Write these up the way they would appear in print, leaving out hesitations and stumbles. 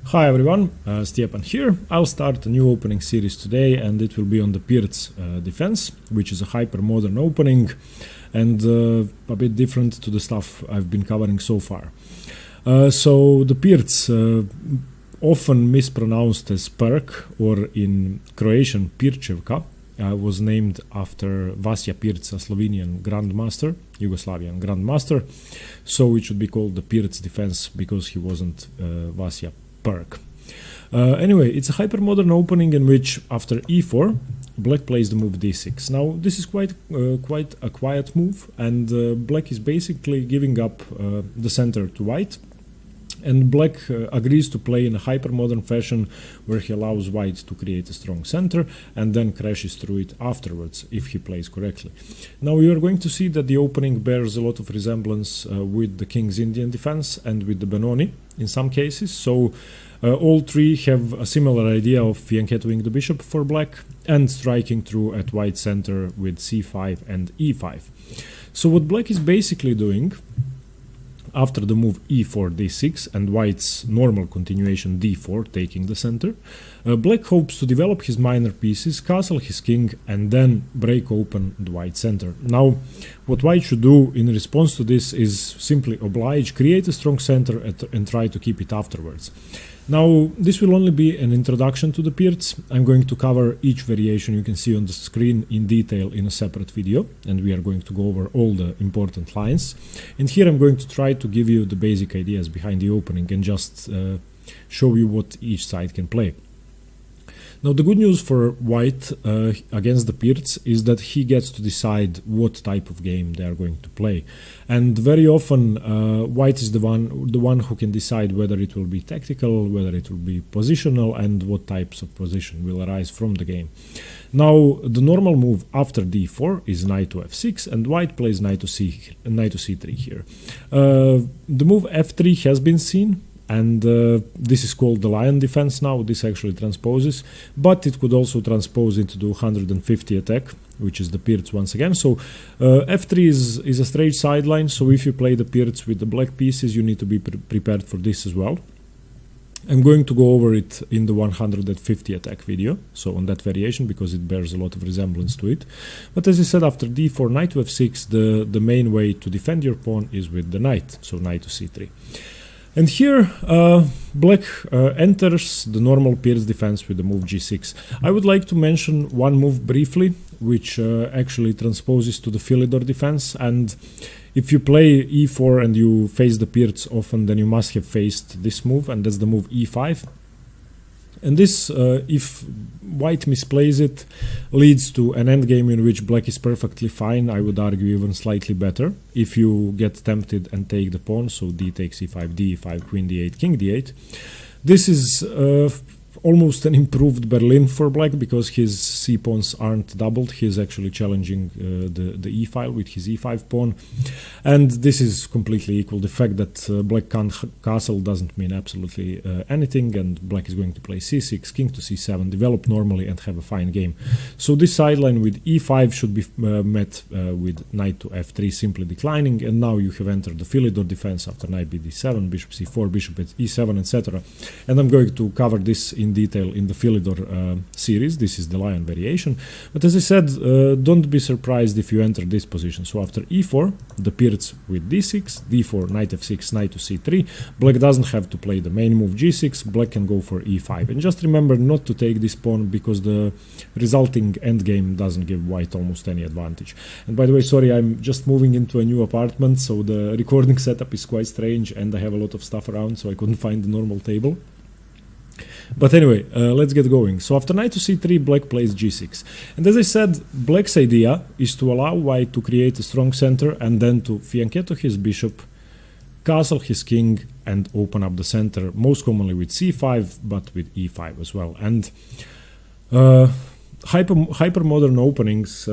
Hi everyone, Stjepan here. I'll start a new opening series today, and it will be on the Pirc defense, which is a hyper-modern opening and a bit different to the stuff I've been covering so far. So the Pirc, often mispronounced as Perk, or in Croatian Pirčevka, was named after Vasja Pirc, a Slovenian grandmaster, Yugoslavian grandmaster, so it should be called the Pirc defense because he wasn't Vasja Perk. Anyway, it's a hyper-modern opening in which after e4, black plays the move d6. Now, this is quite a quiet move, and black is basically giving up the center to white. And black agrees to play in a hyper-modern fashion where he allows white to create a strong center and then crashes through it afterwards if he plays correctly. Now you are going to see that the opening bears a lot of resemblance with the King's Indian defense and with the Benoni in some cases. So all three have a similar idea of fianchettoing the bishop for black and striking through at white center with c5 and e5. So what black is basically doing after the move e4, d6 and white's normal continuation d4 taking the center, black hopes to develop his minor pieces, castle his king and then break open the white center. Now what white should do in response to this is simply oblige, create a strong center and try to keep it afterwards. Now, this will only be an introduction to the Pirc. I'm going to cover each variation you can see on the screen in detail in a separate video, and we are going to go over all the important lines. And here I'm going to try to give you the basic ideas behind the opening and just show you what each side can play. Now, the good news for white against the Pirc is that he gets to decide what type of game they are going to play. And very often, white is the one who can decide whether it will be tactical, whether it will be positional, and what types of position will arise from the game. Now, the normal move after d4 is knight to f6, and white plays knight to c3 here. The move f3 has been seen, and this is called the lion defense now. This actually transposes, but it could also transpose into the 150 attack, which is the Pirc once again. So f3 is a straight sideline, so if you play the Pirc with the black pieces, you need to be prepared for this as well. I'm going to go over it in the 150 attack video, so on that variation, because it bears a lot of resemblance to it. But as I said, after d4, knight to f6, the main way to defend your pawn is with the knight, so knight to c3. And here, black enters the normal Pirc defense with the move g6. I would like to mention one move briefly, which actually transposes to the Philidor defense. And if you play e4 and you face the Pirc often, then you must have faced this move, and that's the move e5. And this, if white misplays it, leads to an endgame in which black is perfectly fine, I would argue even slightly better, if you get tempted and take the pawn, so d takes e5, d5, queen d8, king d8. This is almost an improved Berlin for black, because his c-pawns aren't doubled. He is actually challenging the e-file with his e5 pawn, and this is completely equal. The fact that black can't castle doesn't mean absolutely anything, and black is going to play c6, king to c7, develop normally and have a fine game. So this sideline with e5 should be met with knight to f3 simply declining, and now you have entered the Philidor defense after knight bd7, bishop c4, bishop at e7, etc. And I'm going to cover this in detail in the Philidor series. This is the lion variation. But as I said, don't be surprised if you enter this position. So after e4, the Pirc with d6, d4, knight f6, knight to c3. Black doesn't have to play the main move g6. Black can go for e5. And just remember not to take this pawn, because the resulting endgame doesn't give white almost any advantage. And by the way, sorry, I'm just moving into a new apartment, so the recording setup is quite strange and I have a lot of stuff around, so I couldn't find the normal table. But anyway, let's get going. So after knight to c3, black plays g6. And as I said, black's idea is to allow white to create a strong center and then to fianchetto his bishop, castle his king, and open up the center, most commonly with c5, but with e5 as well. And hyper-modern openings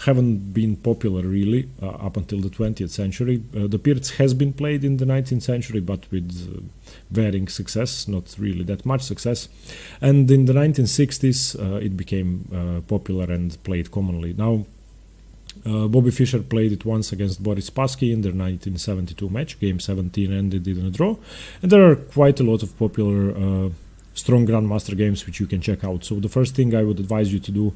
haven't been popular really up until the 20th century. The Pirc has been played in the 19th century, but with varying success, not really that much success. And in the 1960s, it became popular and played commonly. Now, Bobby Fischer played it once against Boris Spassky in their 1972 match. Game 17 ended in a draw. And there are quite a lot of popular strong Grandmaster games which you can check out. So the first thing I would advise you to do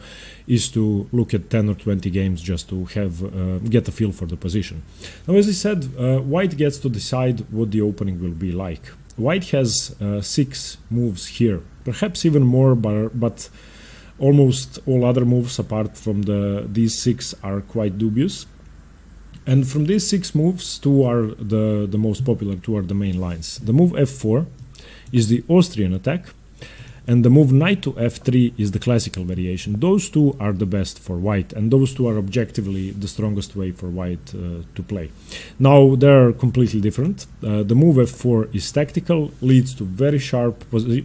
is to look at 10 or 20 games just to have get a feel for the position. Now, as I said, White gets to decide what the opening will be like. White has 6 moves here, perhaps even more, but almost all other moves apart from these 6 are quite dubious. And from these 6 moves, 2 are the most popular, 2 are the main lines. The move f4 is the Austrian attack, and the move knight to f3 is the classical variation. Those 2 are the best for White, and those 2 are objectively the strongest way for White to play. Now, they are completely different. The move f4 is tactical, leads to very sharp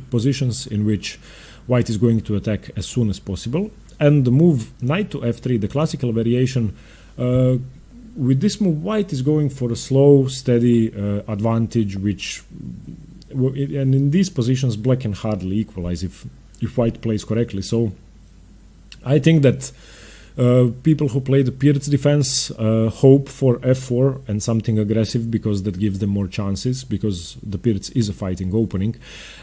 positions in which White is going to attack as soon as possible. And the move knight to f3, the classical variation, with this move, White is going for a slow, steady advantage, and in these positions, Black can hardly equalize if White plays correctly. So I think that people who play the Pirc defense hope for f4 and something aggressive, because that gives them more chances, because the Pirc is a fighting opening.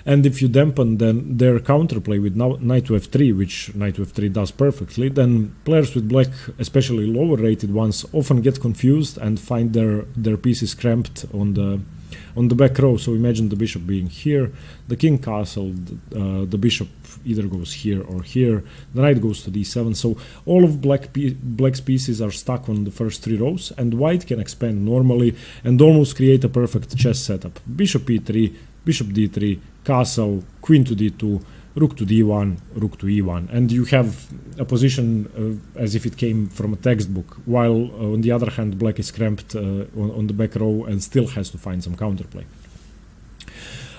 And if you dampen then their counterplay with knight to f3, which knight to f3 does perfectly, then players with Black, especially lower rated ones, often get confused and find their pieces cramped on the back row. So imagine the bishop being here, the king castle, the bishop either goes here or here, the knight goes to d7. So all of Black's pieces are stuck on the first 3 rows, and White can expand normally and almost create a perfect chess setup. Bishop e3, bishop d3, castle, queen to d2, rook to d1, rook to e1, and you have a position as if it came from a textbook, while on the other hand Black is cramped on the back row and still has to find some counterplay.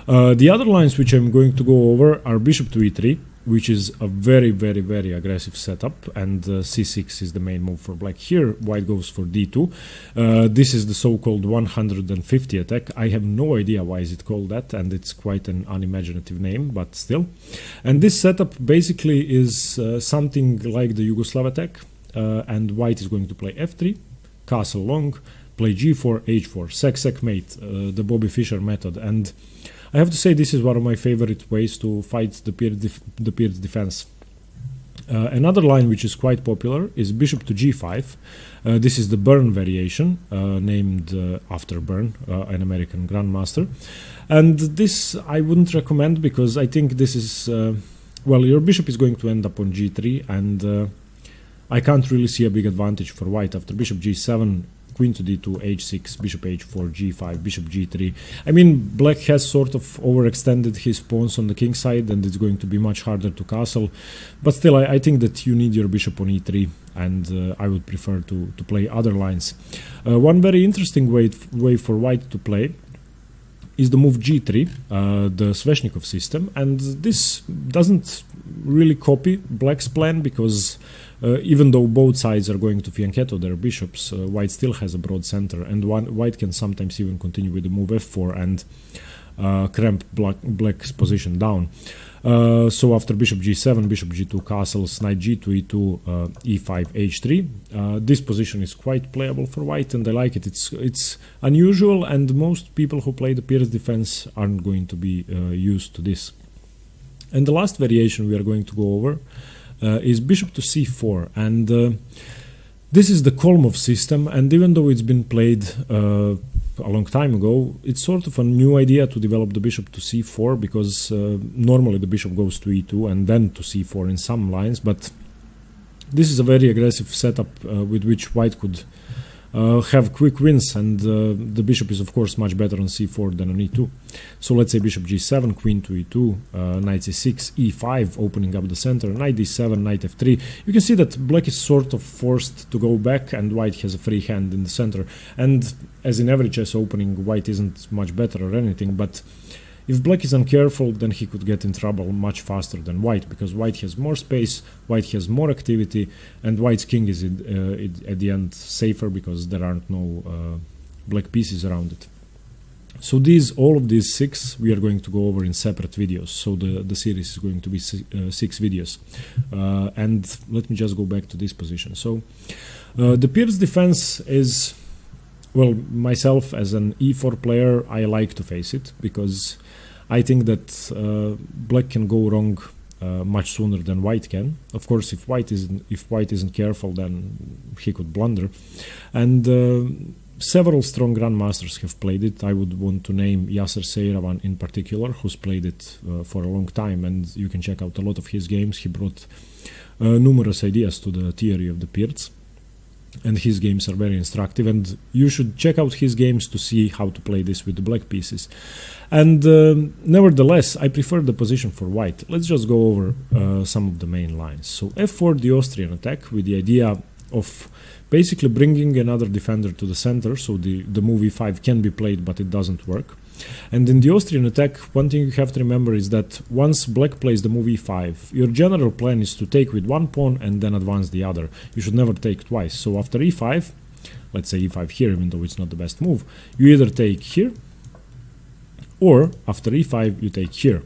The other lines which I'm going to go over are bishop to e3, which is a very, very, very aggressive setup, and c6 is the main move for Black here. White goes for d2. This is the so-called 150 attack. I have no idea why is it called that, and it's quite an unimaginative name, but still. And this setup basically is something like the Yugoslav attack, and White is going to play f3, castle long, play g4, h4, checkmate, the Bobby Fischer method. And I have to say this is one of my favorite ways to fight the Pirc defense. Another line which is quite popular is bishop to g5. This is the Byrne variation, named after Byrne, an American grandmaster. And this I wouldn't recommend, because I think this is, well, your bishop is going to end up on g3, and I can't really see a big advantage for White. After bishop g7, queen to d2, h6, bishop h4, g5, bishop g3. I mean, Black has sort of overextended his pawns on the king side, and it's going to be much harder to castle. But still, I think that you need your bishop on e3, and I would prefer to play other lines. One very interesting way for White to play is the move g3, the Sveshnikov system, and this doesn't really copy Black's plan, because even though both sides are going to fianchetto their bishops, White still has a broad center, and White can sometimes even continue with the move f4 and cramp Black's position down. So after bishop g7, bishop g2, castles, knight g2, e2, e5, h3. This position is quite playable for White, and I like it. It's unusual, and most people who play the Pirc defense aren't going to be used to this. And the last variation we are going to go over is bishop to c4, and this is the Kolmov system, and even though it's been played a long time ago, it's sort of a new idea to develop the bishop to c4, because normally the bishop goes to e2 and then to c4 in some lines, but this is a very aggressive setup with which White could have quick wins, and the bishop is of course much better on c4 than on e2. So let's say bishop g7, queen to e2, knight c6, e5, opening up the center, knight d7, knight f3. You can see that Black is sort of forced to go back, and White has a free hand in the center. And as in every chess opening, White isn't much better or anything, but if Black is uncareful, then he could get in trouble much faster than White, because White has more space, White has more activity, and White's king is at the end safer, because there aren't no Black pieces around it. So all of these 6 we are going to go over in separate videos. So the series is going to be 6 videos. And let me just go back to this position. So The Pirc defense is, well, myself as an e4 player, I like to face it because I think that black can go wrong much sooner than white can. Of course, if white isn't careful, then he could blunder. And several strong grandmasters have played it. I would want to name Yasser Seirawan in particular, who's played it for a long time, and you can check out a lot of his games. He brought numerous ideas to the theory of the Pirc, and his games are very instructive, and you should check out his games to see how to play this with the black pieces. And nevertheless, I prefer the position for white. Let's just go over some of the main lines. So f4, the Austrian attack, with the idea of basically bringing another defender to the center, so the move e5 can be played, but it doesn't work. And in the Austrian attack, one thing you have to remember is that once black plays the move e5, your general plan is to take with one pawn and then advance the other. You should never take twice. So after e5, let's say e5 here, even though it's not the best move, you either take here, or after e5 you take here.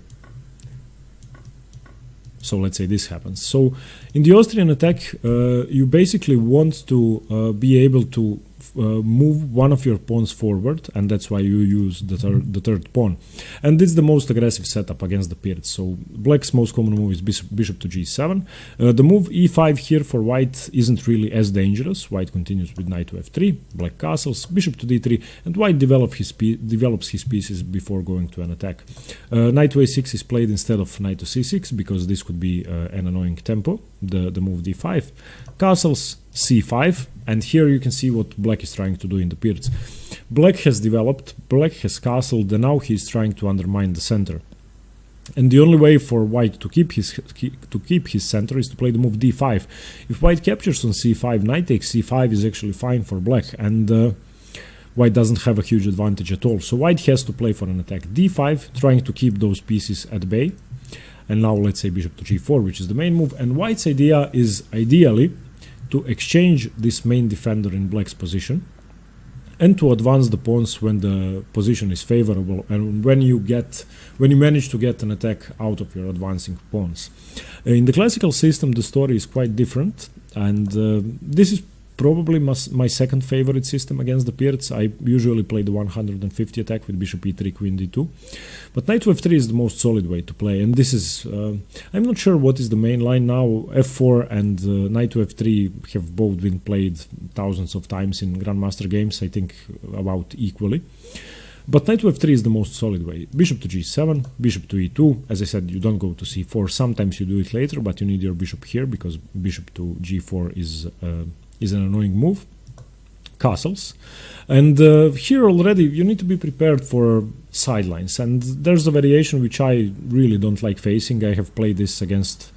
So let's say this happens. So in the Austrian attack, you basically want to be able to move one of your pawns forward, and that's why you use the third pawn. And this is the most aggressive setup against the Pirc. So black's most common move is bishop to g7. The move e5 here for white isn't really as dangerous. White continues with knight to f3, black castles, bishop to d3, and white develops his pieces before going to an attack. Knight to a6 is played instead of knight to c6 because this could be an annoying tempo, the move d5. Castles, c5, and here you can see what black is trying to do in the Pirc. Black has developed, black has castled, and now he's trying to undermine the center. And the only way for white to keep his center is to play the move d5. If white captures on c5, knight takes c5 is actually fine for black, and white doesn't have a huge advantage at all. So white has to play for an attack d5, trying to keep those pieces at bay. And now let's say bishop to g4, which is the main move. And white's idea is ideally to exchange this main defender in black's position and to advance the pawns when the position is favorable and when you manage to get an attack out of your advancing pawns. In the classical system, the story is quite different, and this is probably my second favorite system against the Pirc. I usually play the 150 attack with bishop e3, queen d2, but knight to f3 is the most solid way to play, and this is I'm not sure what is the main line now. f4 and knight to f3 have both been played thousands of times in grandmaster games, I think about equally. But knight to f3 is the most solid way. Bishop to g7, bishop to e2. As I said, you don't go to c4. Sometimes you do it later, but you need your bishop here because bishop to g4 is an annoying move. Castles. And here already you need to be prepared for sidelines. And there's a variation which I really don't like facing. I have played this against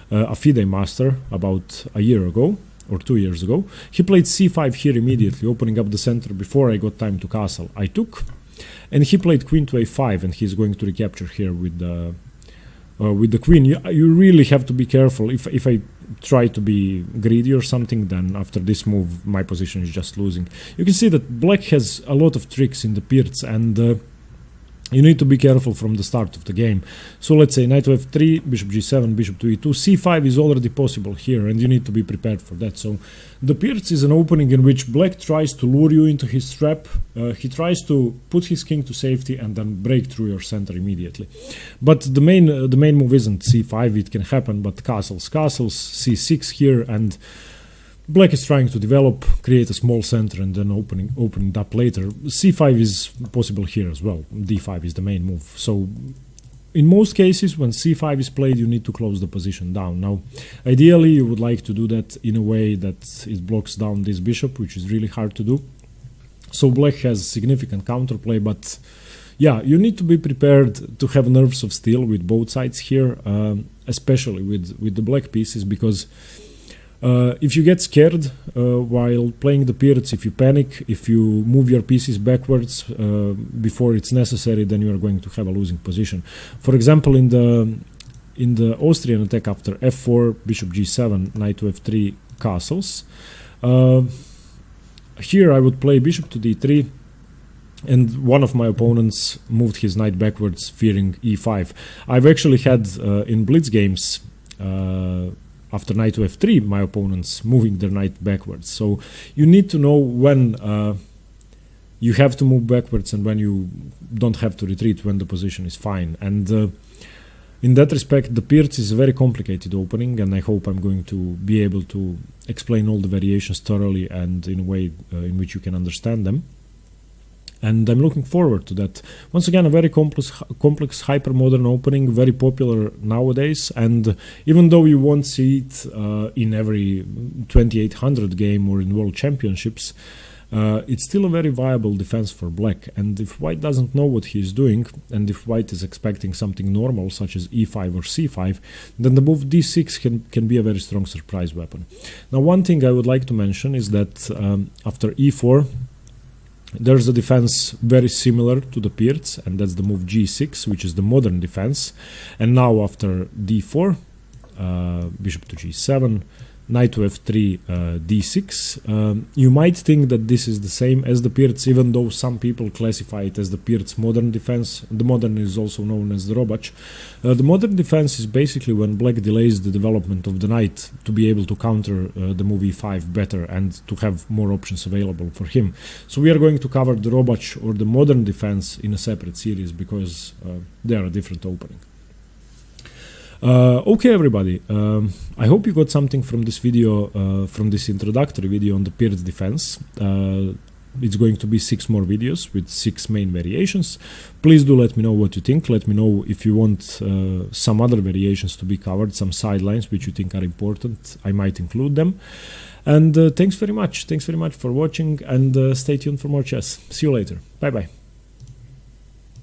a FIDE master about a year ago or 2 years ago. He played c5 here immediately, opening up the center before I got time to castle. I took, and he played queen to a5, and he's going to recapture here with the queen. You really have to be careful. If I try to be greedy or something, then after this move my position is just losing. You can see that black has a lot of tricks in the Pirc, and you need to be careful from the start of the game. So let's say knight to f3, bishop g7, bishop to e2. c5 is already possible here, and you need to be prepared for that. So the Pirc is an opening in which black tries to lure you into his trap. He tries to put his king to safety and then break through your center immediately. But the main move isn't c5. It can happen, but castles, c6 here, and black is trying to develop, create a small center, and then opening it up later. c5 is possible here as well. d5 is the main move. So in most cases, when c5 is played, you need to close the position down. Now, ideally, you would like to do that in a way that it blocks down this bishop, which is really hard to do. So black has significant counterplay, but yeah, you need to be prepared to have nerves of steel with both sides here, especially with the black pieces, because if you get scared while playing the Pirc, if you panic, if you move your pieces backwards before it's necessary, then you are going to have a losing position. For example, in the Austrian attack after f4, bishop g7, knight to f3, castles, here I would play bishop to d3, and one of my opponents moved his knight backwards, fearing e5. I've actually had in blitz games after knight to f3, my opponent's moving their knight backwards. So you need to know when you have to move backwards and when you don't have to retreat, when the position is fine. And in that respect, the Pirc is a very complicated opening, and I hope I'm going to be able to explain all the variations thoroughly and in a way in which you can understand them. And I'm looking forward to that. Once again, a very complex hyper-modern opening, very popular nowadays. And even though you won't see it in every 2800 game or in World Championships, it's still a very viable defense for black. And if white doesn't know what he is doing, and if white is expecting something normal such as e5 or c5, then the move d6 can be a very strong surprise weapon. Now, one thing I would like to mention is that after e4, there's a defense very similar to the Pirc, and that's the move g6, which is the modern defense. And now after d4, bishop to g7, knight to f3, d6. You might think that this is the same as the Pirc, even though some people classify it as the Pirc modern defense. The modern is also known as the Robac. The modern defense is basically when black delays the development of the knight to be able to counter the move e5 better and to have more options available for him. So we are going to cover the Robac or the modern defense in a separate series because they are a different opening. Okay, everybody, I hope you got something from this video, from this introductory video on the Pirc defense. It's going to be 6 more videos with 6 main variations. Please do let me know what you think. Let me know if you want some other variations to be covered, some sidelines which you think are important. I might include them. And thanks very much. Thanks very much for watching, and stay tuned for more chess. See you later. Bye-bye.